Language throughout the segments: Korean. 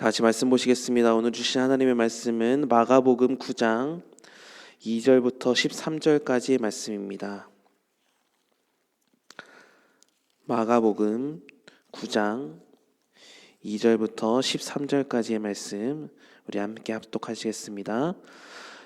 다 같이 말씀 보시겠습니다. 오늘 주신 하나님의 말씀은 마가복음 9장 2절부터 13절까지의 말씀입니다. 마가복음 9장 2절부터 13절까지의 말씀 우리 함께 합독하시겠습니다.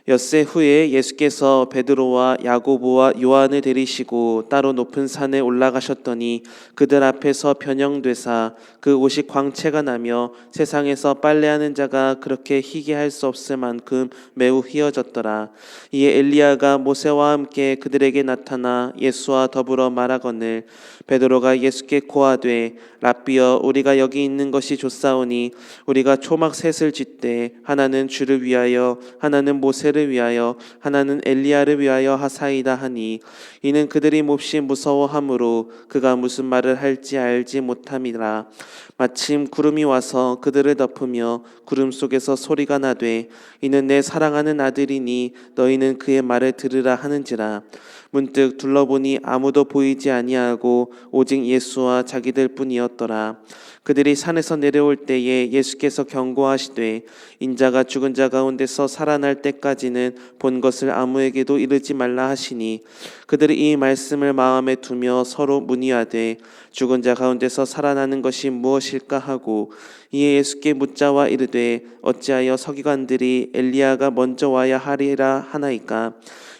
엿새 후에 예수께서 베드로와 야고보와 요한을 데리시고 따로 높은 산에 올라가셨더니 그들 앞에서 변형되사 그 옷이 광채가 나며 세상에서 빨래하는 자가 그렇게 희게 할 수 없을 만큼 매우 휘어졌더라. 이에 엘리야가 모세와 함께 그들에게 나타나 예수와 더불어 말하거늘 베드로가 예수께 고하되 랍비여 우리가 여기 있는 것이 좋사오니 우리가 초막 셋을 짓되 하나는 주를 위하여 하나는 모세를 위하여 하나는 엘리야를 위하여 하사이다 하니 이는 그들이 몹시 무서워하므로 그가 무슨 말을 할지 알지 못함이라. 마침 구름이 와서 그들을 덮으며 구름 속에서 소리가 나되 이는 내 사랑하는 아들이니 너희는 그의 말을 들으라 하는지라. 문득 둘러보니 아무도 보이지 아니하고 오직 예수와 자기들 뿐이었더라. 그들이 산에서 내려올 때에 예수께서 경고하시되 인자가 죽은 자 가운데서 살아날 때까지는 본 것을 아무에게도 이르지 말라 하시니 그들이 이 말씀을 마음에 두며 서로 문의하되 죽은 자 가운데서 살아나는 것이 무엇일까 하고 이에 예수께 묻자와 이르되 어찌하여 서기관들이 엘리야가 먼저 와야 하리라 하나이까.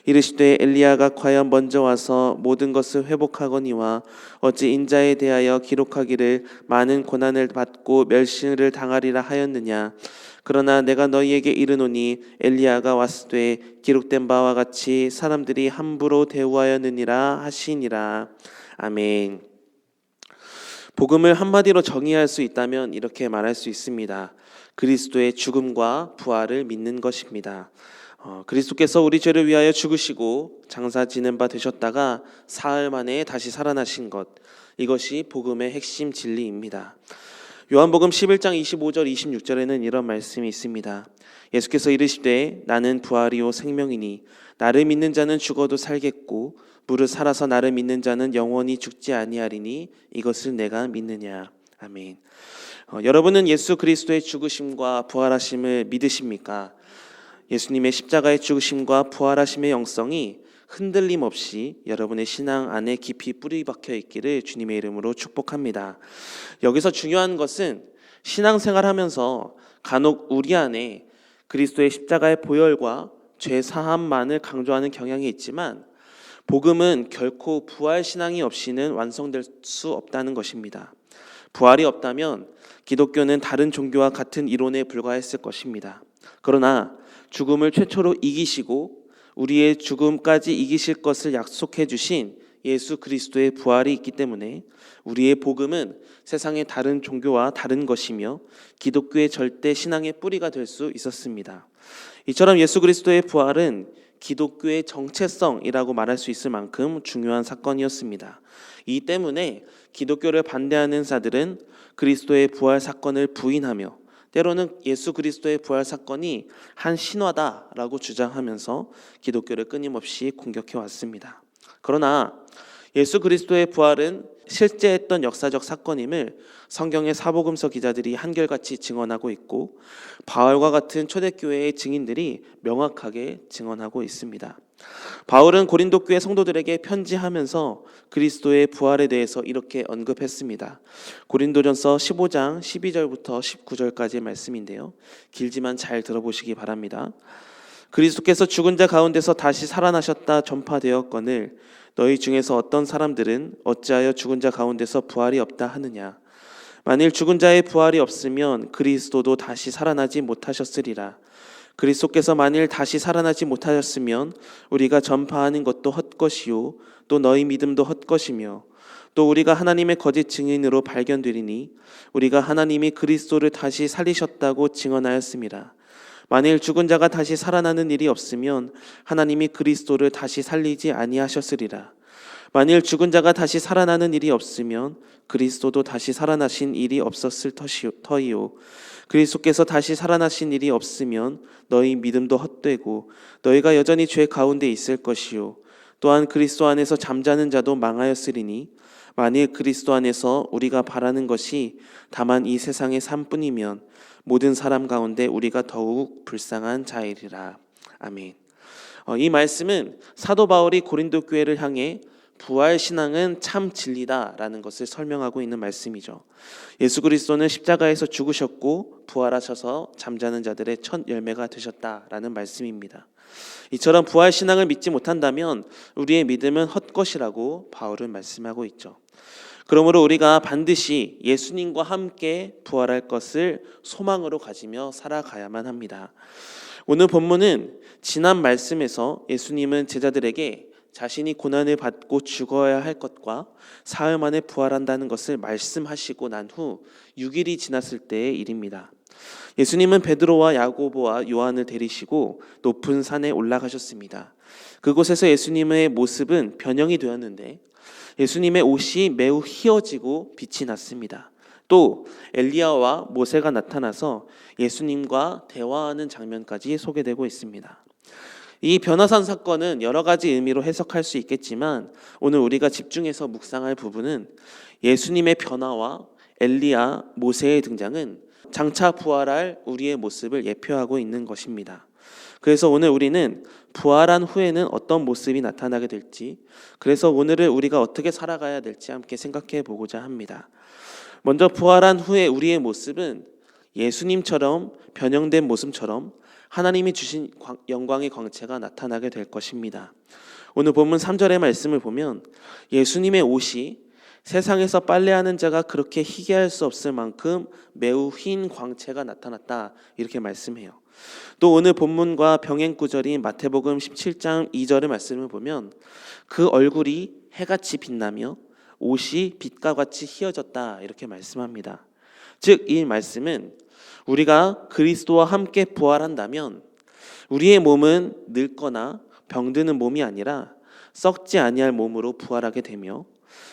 이르시되 엘리야가 과연 먼저 와서 모든 것을 회복하거니와 어찌 인자에 대하여 기록하기를 많은 고난을 받고 멸시를 당하리라 하였느냐. 그러나 내가 너희에게 이르노니 엘리야가 왔으되 기록된 바와 같이 사람들이 함부로 대우하였느니라 하시니라. 아멘. 복음을 한마디로 정의할 수 있다면 이렇게 말할 수 있습니다. 그리스도의 죽음과 부활을 믿는 것입니다. 그리스도께서 우리 죄를 위하여 죽으시고 장사 지는 바 되셨다가 사흘 만에 다시 살아나신 것, 이것이 복음의 핵심 진리입니다. 요한복음 11장 25절 26절에는 이런 말씀이 있습니다. 예수께서 이르시되 나는 부활이요 생명이니 나를 믿는 자는 죽어도 살겠고 무릇 살아서 나를 믿는 자는 영원히 죽지 아니하리니 이것을 내가 믿느냐. 아멘. 여러분은 예수 그리스도의 죽으심과 부활하심을 믿으십니까? 예수님의 십자가의 죽으심과 부활하심의 영성이 흔들림 없이 여러분의 신앙 안에 깊이 뿌리 박혀 있기를 주님의 이름으로 축복합니다. 여기서 중요한 것은 신앙생활하면서 간혹 우리 안에 그리스도의 십자가의 보혈과 죄 사함만을 강조하는 경향이 있지만 복음은 결코 부활 신앙이 없이는 완성될 수 없다는 것입니다. 부활이 없다면 기독교는 다른 종교와 같은 이론에 불과했을 것입니다. 그러나 죽음을 최초로 이기시고 우리의 죽음까지 이기실 것을 약속해 주신 예수 그리스도의 부활이 있기 때문에 우리의 복음은 세상의 다른 종교와 다른 것이며 기독교의 절대 신앙의 뿌리가 될 수 있었습니다. 이처럼 예수 그리스도의 부활은 기독교의 정체성이라고 말할 수 있을 만큼 중요한 사건이었습니다. 이 때문에 기독교를 반대하는 자들은 그리스도의 부활 사건을 부인하며 때로는 예수 그리스도의 부활 사건이 한 신화다라고 주장하면서 기독교를 끊임없이 공격해 왔습니다. 그러나 예수 그리스도의 부활은 실제했던 역사적 사건임을 성경의 사복음서 기자들이 한결같이 증언하고 있고 바울과 같은 초대교회의 증인들이 명확하게 증언하고 있습니다. 바울은 고린도 교회 성도들에게 편지하면서 그리스도의 부활에 대해서 이렇게 언급했습니다. 고린도전서 15장 12절부터 19절까지의 말씀인데요. 길지만 잘 들어보시기 바랍니다. 그리스도께서 죽은 자 가운데서 다시 살아나셨다 전파되었거늘 너희 중에서 어떤 사람들은 어찌하여 죽은 자 가운데서 부활이 없다 하느냐. 만일 죽은 자의 부활이 없으면 그리스도도 다시 살아나지 못하셨으리라. 그리스도께서 만일 다시 살아나지 못하셨으면 우리가 전파하는 것도 헛것이요 또 너희 믿음도 헛것이며 또 우리가 하나님의 거짓 증인으로 발견되리니 우리가 하나님이 그리스도를 다시 살리셨다고 증언하였습니다. 만일 죽은 자가 다시 살아나는 일이 없으면 하나님이 그리스도를 다시 살리지 아니하셨으리라. 만일 죽은 자가 다시 살아나는 일이 없으면 그리스도도 다시 살아나신 일이 없었을 터이요 그리스도께서 다시 살아나신 일이 없으면 너희 믿음도 헛되고 너희가 여전히 죄 가운데 있을 것이요 또한 그리스도 안에서 잠자는 자도 망하였으리니 만일 그리스도 안에서 우리가 바라는 것이 다만 이 세상의 삶뿐이면 모든 사람 가운데 우리가 더욱 불쌍한 자이리라. 아멘. 이 말씀은 사도 바울이 고린도 교회를 향해 부활 신앙은 참 진리다라는 것을 설명하고 있는 말씀이죠. 예수 그리스도는 십자가에서 죽으셨고 부활하셔서 잠자는 자들의 첫 열매가 되셨다라는 말씀입니다. 이처럼 부활 신앙을 믿지 못한다면 우리의 믿음은 헛것이라고 바울은 말씀하고 있죠. 그러므로 우리가 반드시 예수님과 함께 부활할 것을 소망으로 가지며 살아가야만 합니다. 오늘 본문은 지난 말씀에서 예수님은 제자들에게 자신이 고난을 받고 죽어야 할 것과 사흘 만에 부활한다는 것을 말씀하시고 난 후 6일이 지났을 때의 일입니다. 예수님은 베드로와 야고보와 요한을 데리시고 높은 산에 올라가셨습니다. 그곳에서 예수님의 모습은 변형이 되었는데 예수님의 옷이 매우 희어지고 빛이 났습니다. 또 엘리야와 모세가 나타나서 예수님과 대화하는 장면까지 소개되고 있습니다. 이 변화산 사건은 여러 가지 의미로 해석할 수 있겠지만 오늘 우리가 집중해서 묵상할 부분은 예수님의 변화와 엘리야, 모세의 등장은 장차 부활할 우리의 모습을 예표하고 있는 것입니다. 그래서 오늘 우리는 부활한 후에는 어떤 모습이 나타나게 될지, 그래서 오늘을 우리가 어떻게 살아가야 될지 함께 생각해 보고자 합니다. 먼저 부활한 후에 우리의 모습은 예수님처럼 변형된 모습처럼 하나님이 주신 영광의 광채가 나타나게 될 것입니다. 오늘 본문 3절의 말씀을 보면 예수님의 옷이 세상에서 빨래하는 자가 그렇게 희게할 수 없을 만큼 매우 흰 광채가 나타났다 이렇게 말씀해요. 또 오늘 본문과 병행 구절인 마태복음 17장 2절의 말씀을 보면 그 얼굴이 해같이 빛나며 옷이 빛과 같이 희어졌다 이렇게 말씀합니다. 즉 이 말씀은 우리가 그리스도와 함께 부활한다면 우리의 몸은 늙거나 병드는 몸이 아니라 썩지 아니할 몸으로 부활하게 되며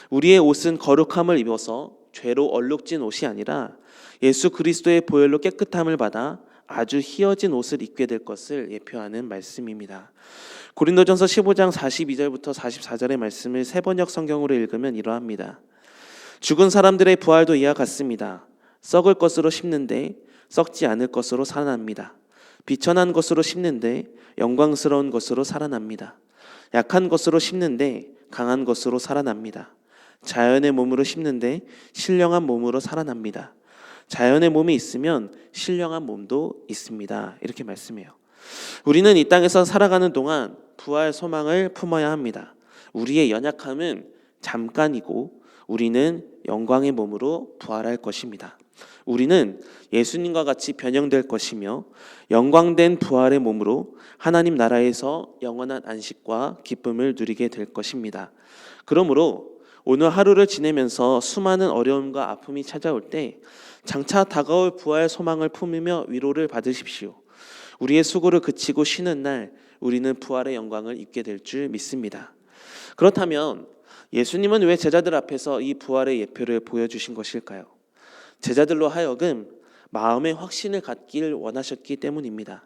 우리의 옷은 거룩함을 입어서 죄로 얼룩진 옷이 아니라 예수 그리스도의 보혈로 깨끗함을 받아 아주 희어진 옷을 입게 될 것을 예표하는 말씀입니다. 고린도전서 15장 42절부터 44절의 말씀을 세번역 성경으로 읽으면 이러합니다. 죽은 사람들의 부활도 이와 같습니다. 썩을 것으로 심는데 썩지 않을 것으로 살아납니다. 비천한 것으로 심는데 영광스러운 것으로 살아납니다. 약한 것으로 심는데 강한 것으로 살아납니다. 자연의 몸으로 심는데 신령한 몸으로 살아납니다. 자연의 몸이 있으면 신령한 몸도 있습니다. 이렇게 말씀해요. 우리는 이 땅에서 살아가는 동안 부활 소망을 품어야 합니다. 우리의 연약함은 잠깐이고 우리는 영광의 몸으로 부활할 것입니다. 우리는 예수님과 같이 변형될 것이며 영광된 부활의 몸으로 하나님 나라에서 영원한 안식과 기쁨을 누리게 될 것입니다. 그러므로 오늘 하루를 지내면서 수많은 어려움과 아픔이 찾아올 때 장차 다가올 부활 소망을 품으며 위로를 받으십시오. 우리의 수고를 그치고 쉬는 날 우리는 부활의 영광을 입게 될 줄 믿습니다. 그렇다면 예수님은 왜 제자들 앞에서 이 부활의 예표를 보여주신 것일까요? 제자들로 하여금 마음의 확신을 갖길 원하셨기 때문입니다.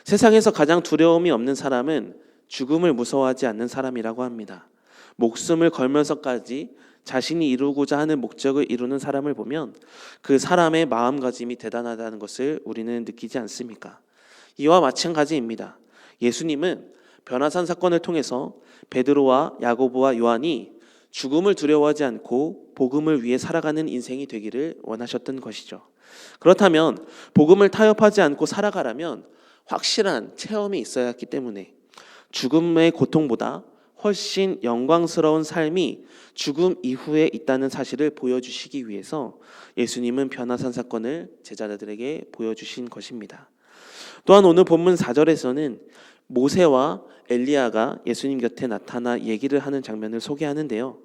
세상에서 가장 두려움이 없는 사람은 죽음을 무서워하지 않는 사람이라고 합니다. 목숨을 걸면서까지 자신이 이루고자 하는 목적을 이루는 사람을 보면 그 사람의 마음가짐이 대단하다는 것을 우리는 느끼지 않습니까? 이와 마찬가지입니다. 예수님은 변화산 사건을 통해서 베드로와 야고보와 요한이 죽음을 두려워하지 않고 복음을 위해 살아가는 인생이 되기를 원하셨던 것이죠. 그렇다면 복음을 타협하지 않고 살아가려면 확실한 체험이 있어야 했기 때문에 죽음의 고통보다 훨씬 영광스러운 삶이 죽음 이후에 있다는 사실을 보여주시기 위해서 예수님은 변화산 사건을 제자들에게 보여주신 것입니다. 또한 오늘 본문 4절에서는 모세와 엘리야가 예수님 곁에 나타나 얘기를 하는 장면을 소개하는데요.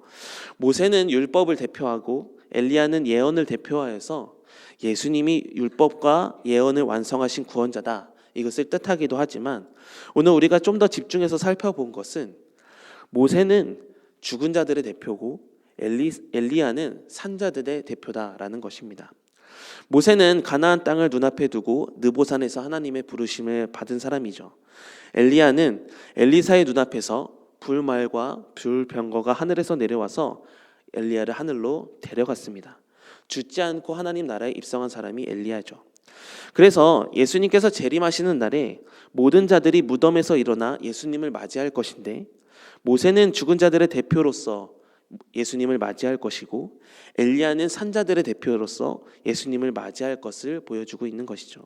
모세는 율법을 대표하고 엘리야는 예언을 대표하여서 예수님이 율법과 예언을 완성하신 구원자다 이것을 뜻하기도 하지만 오늘 우리가 좀 더 집중해서 살펴본 것은 모세는 죽은 자들의 대표고 엘리야는 산자들의 대표다라는 것입니다. 모세는 가나안 땅을 눈앞에 두고 느보산에서 하나님의 부르심을 받은 사람이죠. 엘리야는 엘리사의 눈앞에서 불말과 불병거가 하늘에서 내려와서 엘리야를 하늘로 데려갔습니다. 죽지 않고 하나님 나라에 입성한 사람이 엘리야죠. 그래서 예수님께서 재림하시는 날에 모든 자들이 무덤에서 일어나 예수님을 맞이할 것인데, 모세는 죽은 자들의 대표로서 예수님을 맞이할 것이고 엘리야는 산자들의 대표로서 예수님을 맞이할 것을 보여주고 있는 것이죠.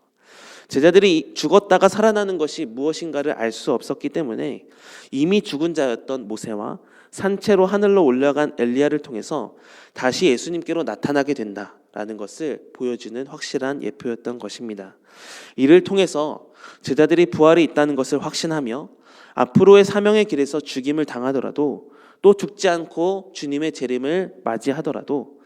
제자들이 죽었다가 살아나는 것이 무엇인가를 알 수 없었기 때문에 이미 죽은 자였던 모세와 산채로 하늘로 올라간 엘리야를 통해서 다시 예수님께로 나타나게 된다라는 것을 보여주는 확실한 예표였던 것입니다. 이를 통해서 제자들이 부활이 있다는 것을 확신하며 앞으로의 사명의 길에서 죽임을 당하더라도, 또 죽지 않고 주님의 재림을 맞이하더라도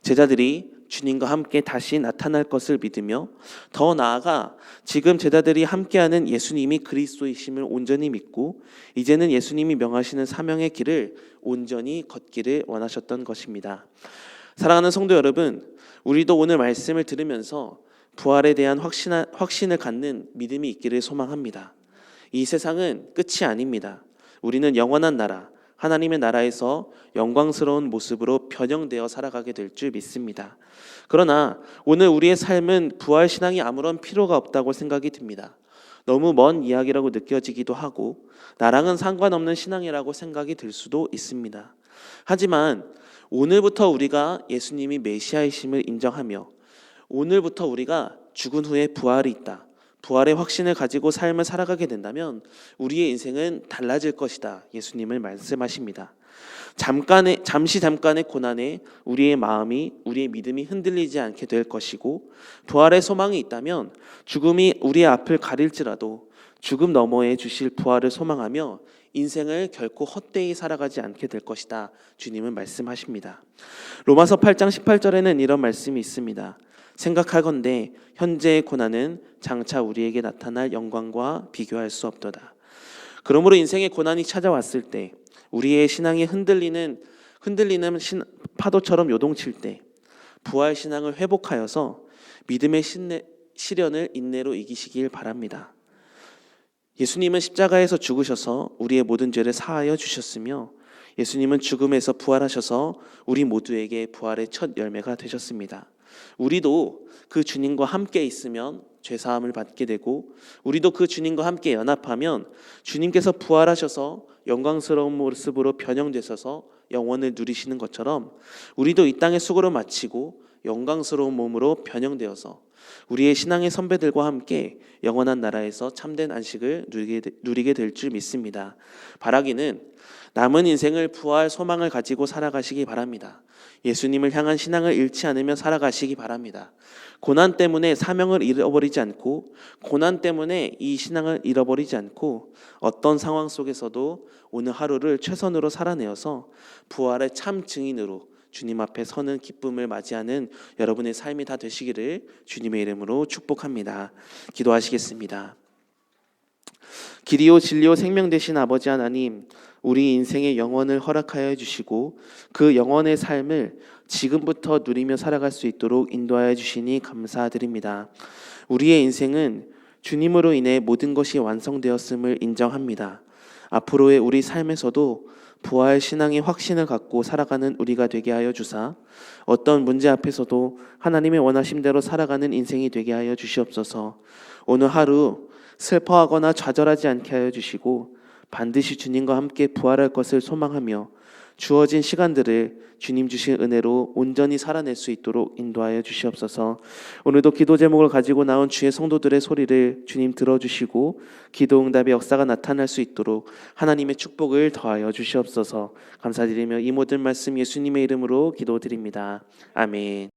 제자들이 주님과 함께 다시 나타날 것을 믿으며, 더 나아가 지금 제자들이 함께하는 예수님이 그리스도이심을 온전히 믿고 이제는 예수님이 명하시는 사명의 길을 온전히 걷기를 원하셨던 것입니다. 사랑하는 성도 여러분, 우리도 오늘 말씀을 들으면서 부활에 대한 확신을 갖는 믿음이 있기를 소망합니다. 이 세상은 끝이 아닙니다. 우리는 영원한 나라, 하나님의 나라에서 영광스러운 모습으로 변형되어 살아가게 될 줄 믿습니다. 그러나 오늘 우리의 삶은 부활 신앙이 아무런 필요가 없다고 생각이 듭니다. 너무 먼 이야기라고 느껴지기도 하고 나랑은 상관없는 신앙이라고 생각이 들 수도 있습니다. 하지만 오늘부터 우리가 예수님이 메시아이심을 인정하며 오늘부터 우리가 죽은 후에 부활이 있다, 부활의 확신을 가지고 삶을 살아가게 된다면 우리의 인생은 달라질 것이다, 예수님을 말씀하십니다. 잠시 잠깐의 고난에 우리의 마음이, 우리의 믿음이 흔들리지 않게 될 것이고, 부활의 소망이 있다면 죽음이 우리의 앞을 가릴지라도 죽음 너머에 주실 부활을 소망하며 인생을 결코 헛되이 살아가지 않게 될 것이다, 주님은 말씀하십니다. 로마서 8장 18절에는 이런 말씀이 있습니다. 생각하건대 현재의 고난은 장차 우리에게 나타날 영광과 비교할 수 없도다. 그러므로 인생의 고난이 찾아왔을 때, 우리의 신앙이 흔들리는 파도처럼 요동칠 때 부활 신앙을 회복하여서 믿음의 시련을 인내로 이기시길 바랍니다. 예수님은 십자가에서 죽으셔서 우리의 모든 죄를 사하여 주셨으며, 예수님은 죽음에서 부활하셔서 우리 모두에게 부활의 첫 열매가 되셨습니다. 우리도 그 주님과 함께 있으면 죄사함을 받게 되고, 우리도 그 주님과 함께 연합하면 주님께서 부활하셔서 영광스러운 모습으로 변형되셔서 영원을 누리시는 것처럼 우리도 이 땅의 수고를 마치고 영광스러운 몸으로 변형되어서 우리의 신앙의 선배들과 함께 영원한 나라에서 참된 안식을 누리게 될 줄 믿습니다. 바라기는 남은 인생을 부활 소망을 가지고 살아가시기 바랍니다. 예수님을 향한 신앙을 잃지 않으며 살아가시기 바랍니다. 고난 때문에 사명을 잃어버리지 않고, 고난 때문에 이 신앙을 잃어버리지 않고, 어떤 상황 속에서도 오늘 하루를 최선으로 살아내어서 부활의 참 증인으로 주님 앞에 서는 기쁨을 맞이하는 여러분의 삶이 다 되시기를 주님의 이름으로 축복합니다. 기도하시겠습니다. 길이요 진리요 생명 되신 아버지 하나님, 우리 인생의 영원을 허락하여 주시고 그 영원의 삶을 지금부터 누리며 살아갈 수 있도록 인도하여 주시니 감사드립니다. 우리의 인생은 주님으로 인해 모든 것이 완성되었음을 인정합니다. 앞으로의 우리 삶에서도 부활 신앙의 확신을 갖고 살아가는 우리가 되게 하여 주사, 어떤 문제 앞에서도 하나님의 원하심대로 살아가는 인생이 되게 하여 주시옵소서. 오늘 하루 슬퍼하거나 좌절하지 않게 하여 주시고 반드시 주님과 함께 부활할 것을 소망하며 주어진 시간들을 주님 주신 은혜로 온전히 살아낼 수 있도록 인도하여 주시옵소서. 오늘도 기도 제목을 가지고 나온 주의 성도들의 소리를 주님 들어주시고 기도 응답의 역사가 나타날 수 있도록 하나님의 축복을 더하여 주시옵소서. 감사드리며 이 모든 말씀 예수님의 이름으로 기도드립니다. 아멘.